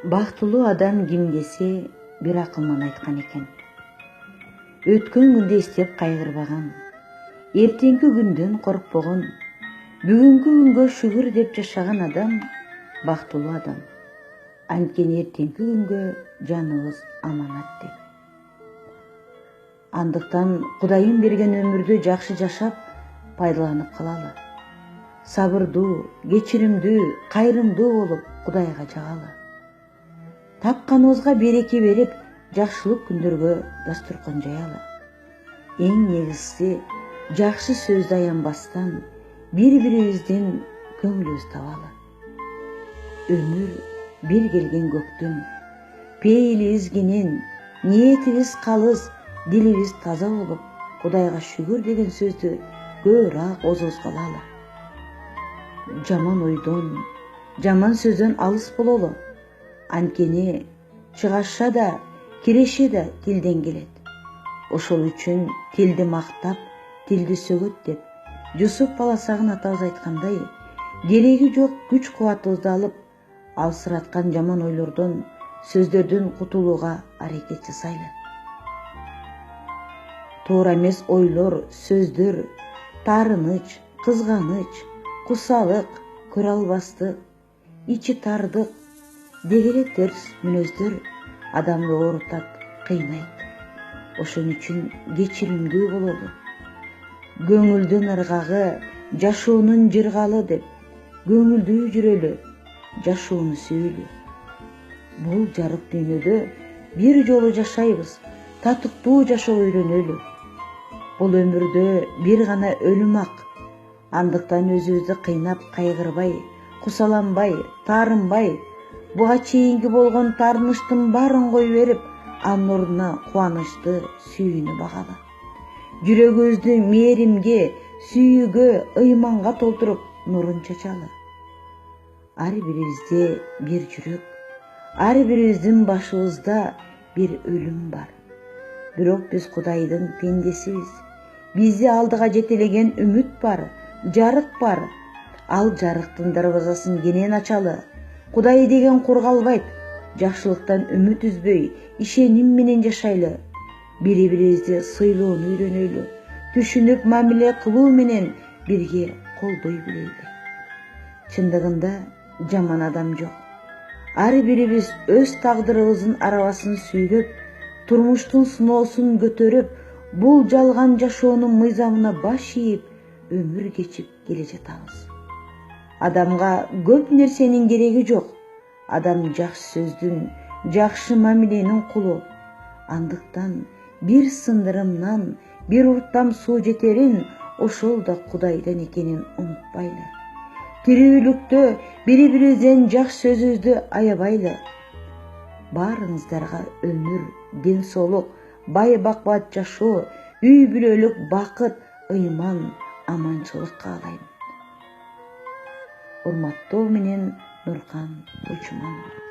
Бактылуу адам ким десе бир акылман айткан экен. Өткөн күндө эстеп кайгырбаган, эртеңки күндөн коркпогон, бүгүнкү күнгө шүгүр деп жашаган адам бактылуу адам. Анткени эртеңки күнгө жаныбыз аманат деп. Андыктан Кудайым берген өмүрдү жакшы жашап, пайдаланып калалы. Сабырдуу, кечиримдүү, кайрымдуу болуп Кудайга жагалы. Тапканыбызга береке берип, жакшылык күндөргө дастуркан жаялы. Эң негизгиси жакшы сөздү аянбастан бири-бирибиздин көңүлүбүздү табалы. Өмүр бир келген көктүн, пейилибиз кенен, ниетибиз калыс, дилибиз таза болуп, Кудайга шүгүр деген сөздү көбүрөөк оозубузга алалы. Жаман ойдон, жаман сөздөн алыс бололу. Анткени чыгаша да, киреше да тилден келет. Ошол үчүн тилди мактап, тилди сөгөт деп Жусуп баласагын атабыз айткандай, кереги жок күч-кубатыбызды алып, алсыраткан жаман ойлордон, сөздөрдөн кутулууга аракет жасайлы. Туура эмес ойлор, сөздөр, таарыныч, кызганыч, кусалык, көрө албастык, ичи тардык дегеле терс мүнөздөр адамды оорутат, кыйнайт. Ошон үчүн кечиримдүү бололу. Көңүлдүн ыргагы жашоонун жыргалы деп, көңүлдүү жүрөлү, жашоону сүйөлү. Бул жарык дүйнөдө бир жолу жашайбыз, татыктуу жашоого үйрөнөлү. Бул өмүрдө бир гана өлүм ак. Андыктан өзүбүздү кыйнап кайгырбай, кусаланбай, таарынбай, буга чейинки болгон таарынычтын баарын кое берип, анын ордуна кубанычты, сүйүүнү багалы. Жүрөгүбүздү мээримге, сүйүүгө, ыйманга толтуруп, нурун чачалы. Ар бирибизде бир жүрөк, ар бирибиздин башыбызда бир өлүм бар. Бирок биз Кудайдын пендесибиз. Бизди алдыга жетелеген үмүт бар, жарык бар. Ал жарыктын дарбазасын кенен ачалы. Кудай деген кур калбайт. Жакшылыктан үмүт үзбөй, ишеним менен жашайлы. Бири-бирибизди сыйлоону үйрөнөлү. Түшүнүп мамиле кылуу менен бирге колдой билели. Чындыгында жаман адам жок. Ар бирибиз өз тагдырыбыздын арабасын сүйлөп, турмуштун сыноосун көтөрүп, бул жалган жашоонун мыйзамына баш ийип, өмүр кечип келе жатабыз. Адамга көп нерсенин кереги жок. Адам жакшы сөздүн, жакшы мамиленин кулу. Андыктан бир сындырымнан, бир урттам суу жетерин, ошол да Кудайдан экенин унутпайлы. Тирүүлүктө бири-бирибизден жакшы сөзүбүздү аябайлы. Баарыңыздарга өмүр, ден соолук, бай бакубат жашоо, үй бүлөлүк бакыт, ыйман, аманчылык каалайм. Урматтоо менен Нуркан Кучман.